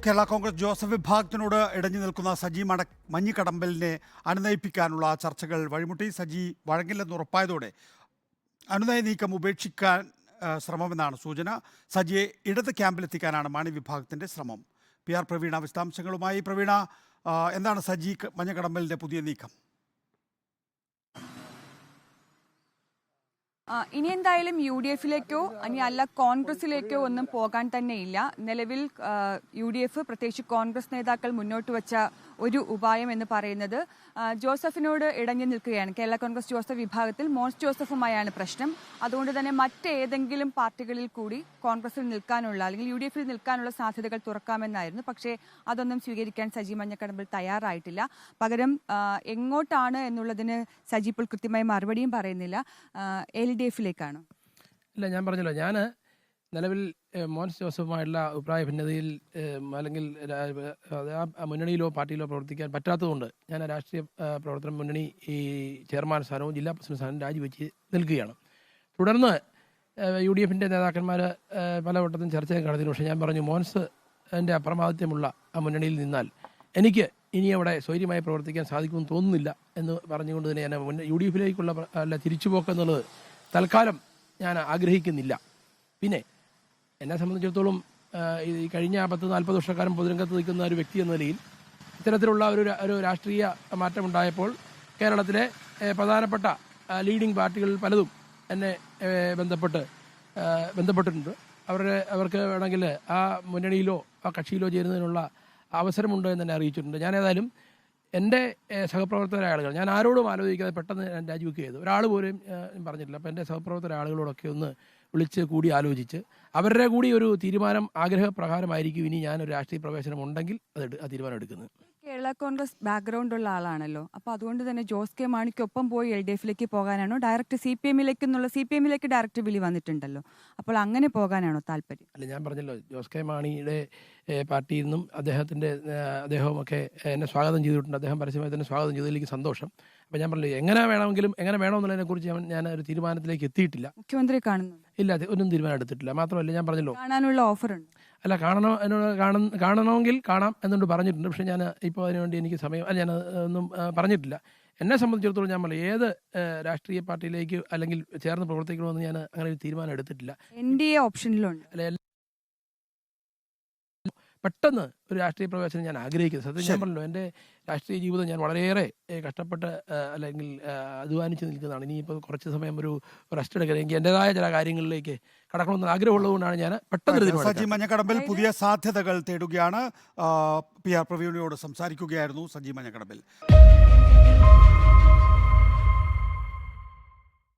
Kerala Congress Joseph വിഭാഗത്തിനോട് ഇടഞ്ഞു നിൽക്കുന്ന സജി മഞ്ഞിക്കടമ്പലിനെ അനുനയിപ്പിക്കാനുള്ള ചർച്ചകൾ വഴിമുട്ടി. സജി വഴങ്ങില്ലെന്ന് ഉറപ്പായതോടെ അനുനയ നീക്കം ഉപേക്ഷിക്കാൻ ശ്രമമെന്നാണ് സൂചന. സജിയെ ഇടത് ക്യാമ്പിലെത്തിക്കാനാണ് മാണി വിഭാഗത്തിൻ്റെ ശ്രമം. PR പ്രവീണ വിശദാംശങ്ങളുമായി. പ്രവീണ, എന്താണ് സജി മഞ്ഞക്കടമ്പലിൻ്റെ പുതിയ നീക്കം? ഇനി എന്തായാലും UDF-ലേക്കോ ഇനി അല്ല കോൺഗ്രസിലേക്കോ ഒന്നും പോകാൻ തന്നെയില്ല. നിലവിൽ UDF പ്രത്യേകിച്ച് കോൺഗ്രസ് നേതാക്കൾ മുന്നോട്ട് വെച്ച ഒരു ഉപായം എന്ന് പറയുന്നത് ജോസഫിനോട് ഇടഞ്ഞു നിൽക്കുകയാണ്. കേരള കോൺഗ്രസ് ജോസഫ് വിഭാഗത്തിൽ മോൻസ് ജോസഫുമായാണ് പ്രശ്നം. അതുകൊണ്ട് തന്നെ മറ്റേതെങ്കിലും പാർട്ടികളിൽ കൂടി കോൺഗ്രസിൽ നിൽക്കാനുള്ള അല്ലെങ്കിൽ UDF-ൽ നിൽക്കാനുള്ള സാധ്യതകൾ തുറക്കാമെന്നായിരുന്നു. പക്ഷേ അതൊന്നും സ്വീകരിക്കാൻ സജി മഞ്ഞക്കടമ്പൽ തയ്യാറായിട്ടില്ല. പകരം എങ്ങോട്ടാണ് എന്നുള്ളതിന് സജി ഇപ്പോൾ കൃത്യമായി മറുപടിയും പറയുന്നില്ല. LDF-ലേക്കാണോ? ഇല്ല, ഞാൻ പറഞ്ഞല്ലോ, ഞാൻ നിലവിൽ മോൻസ് ജോസഫുമായുള്ള അഭിപ്രായ ഭിന്നതയിൽ അല്ലെങ്കിൽ മുന്നണിയിലോ പാർട്ടിയിലോ പ്രവർത്തിക്കാൻ പറ്റാത്തതുകൊണ്ട് ഞാൻ രാഷ്ട്രീയ പ്രവർത്തന മുന്നണി ഈ ചെയർമാൻ സ്ഥാനവും ജില്ലാ പ്രസിഡന്റ് സ്ഥാനവും രാജിവെച്ച് നിൽക്കുകയാണ്. തുടർന്ന് UDF-ൻ്റെ നേതാക്കന്മാർ പലവട്ടത്തും ചർച്ചയും നടത്തിയിരുന്നു. പക്ഷേ ഞാൻ പറഞ്ഞു, മോൻസിൻ്റെ അപ്രമാദിത്വമുള്ള ആ മുന്നണിയിൽ നിന്നാൽ എനിക്ക് ഇനി അവിടെ സ്വൈര്യമായി പ്രവർത്തിക്കാൻ സാധിക്കുമെന്ന് തോന്നുന്നില്ല എന്ന് പറഞ്ഞുകൊണ്ട് തന്നെ ഞാൻ UDF-ലേക്കുള്ള തിരിച്ചുപോക്ക് എന്നുള്ളത് തൽക്കാലം ഞാൻ ആഗ്രഹിക്കുന്നില്ല. പിന്നെ എന്നെ സംബന്ധിച്ചിടത്തോളം ഈ കഴിഞ്ഞ 10-40 വർഷക്കാലം പൊതുരംഗത്ത് നിൽക്കുന്ന ഒരു വ്യക്തി എന്ന നിലയിൽ ഇത്തരത്തിലുള്ള ഒരു രാഷ്ട്രീയ മാറ്റമുണ്ടായപ്പോൾ കേരളത്തിലെ പ്രധാനപ്പെട്ട ലീഡിംഗ് പാർട്ടികളിൽ പലതും എന്നെ ബന്ധപ്പെട്ടിട്ടുണ്ട്. അവർക്ക് വേണമെങ്കിൽ ആ മുന്നണിയിലോ ആ കക്ഷിയിലോ ചേരുന്നതിനുള്ള അവസരമുണ്ട് എന്ന് തന്നെ അറിയിച്ചിട്ടുണ്ട്. ഞാൻ ഏതായാലും എൻ്റെ സഹപ്രവർത്തകരായ ആളുകൾ, ഞാൻ ആരോടും ആലോചിക്കാതെ പെട്ടെന്ന് ഞാൻ രാജിവെക്കുക ചെയ്തു. ഒരാൾ പോലും പറഞ്ഞിട്ടില്ല. അപ്പോൾ എൻ്റെ സഹപ്രവർത്തകരായ ആളുകളോടൊക്കെ ഒന്ന് വിളിച്ച് കൂടി ആലോചിച്ച് അവരുടെ കൂടി ഒരു തീരുമാനം ആഗ്രഹപ്രകാരമായിരിക്കും ഇനി ഞാനൊരു രാഷ്ട്രീയ പ്രവേശനം ഉണ്ടെങ്കിൽ ആ തീരുമാനം എടുക്കുന്നത്. കേരള കോൺഗ്രസ് ബാക്ക്ഗ്രൗണ്ട് ഉള്ള ആളാണല്ലോ, അപ്പോൾ അതുകൊണ്ട് തന്നെ ജോസ് കെ മാണിക്കൊപ്പം പോയി LDF-ലേക്ക് പോകാനാണോ, ഡയറക്റ്റ് CPM-ലേക്ക് ഡയറക്റ്റ് വിളി വന്നിട്ടുണ്ടല്ലോ, അപ്പോൾ അങ്ങനെ പോകാനാണോ താല്പര്യം? അല്ല, ഞാൻ പറഞ്ഞല്ലോ, ജോസ് കെ മാണിയുടെ പാർട്ടിയിൽ നിന്നും അദ്ദേഹവുമൊക്കെ എന്നെ സ്വാഗതം ചെയ്തിട്ടുണ്ട്. അദ്ദേഹം പരസ്യമായി തന്നെ സ്വാഗതം ചെയ്തതിലേക്ക് സന്തോഷം. അപ്പോൾ ഞാൻ പറഞ്ഞില്ല, എങ്ങനെ വേണമെന്നുള്ളതിനെ കുറിച്ച് ഞാൻ ഒരു തീരുമാനത്തിലേക്ക് എത്തിയിട്ടില്ല. മുഖ്യമന്ത്രി കാണുന്നു? ഇല്ല, ഒന്നും തീരുമാനം എടുത്തിട്ടില്ല. മാത്രമല്ല, ഞാൻ പറഞ്ഞല്ലോ, കാണാനുള്ള ഓഫറുണ്ട്. അല്ല, കാണണമെങ്കിൽ കാണാം എന്നുകൊണ്ട് പറഞ്ഞിട്ടുണ്ട്. പക്ഷേ ഞാൻ ഇപ്പോൾ അതിനുവേണ്ടി എനിക്ക് സമയം ഞാൻ ഒന്നും പറഞ്ഞിട്ടില്ല. എന്നെ സംബന്ധിച്ചിടത്തോളം ഞാൻ പറഞ്ഞു, ഏത് രാഷ്ട്രീയ പാർട്ടിയിലേക്ക് അല്ലെങ്കിൽ ചേർന്ന് പ്രവർത്തിക്കണമെന്ന് ഞാൻ അങ്ങനെ ഒരു തീരുമാനം എടുത്തിട്ടില്ല. NDA ഓപ്ഷനിലുണ്ട്. അല്ല, പെട്ടെന്ന് ഒരു രാഷ്ട്രീയ പ്രവേശനം ഞാൻ ആഗ്രഹിക്കുന്നത്. സത്യം ഞാൻ പറഞ്ഞല്ലോ, എൻ്റെ രാഷ്ട്രീയ ജീവിതം ഞാൻ വളരെയേറെ കഷ്ടപ്പെട്ട് അല്ലെങ്കിൽ അധ്വാനിച്ച് നിൽക്കുന്നതാണ്. ഇനിയിപ്പോൾ കുറച്ച് സമയം ഒരു റെസ്റ്റ് എടുക്കണം, എനിക്ക് എൻ്റെതായ ചില കാര്യങ്ങളിലേക്ക് കടക്കണമെന്ന് ആഗ്രഹമുള്ളതുകൊണ്ടാണ് ഞാൻ പെട്ടെന്ന്. സജി മഞ്ഞക്കടമ്പൽ പുതിയ സാധ്യതകൾ തേടുകയാണ്. PR പ്രവീണയോട് സംസാരിക്കുകയായിരുന്നു സജി മഞ്ഞക്കടമ്പൽ.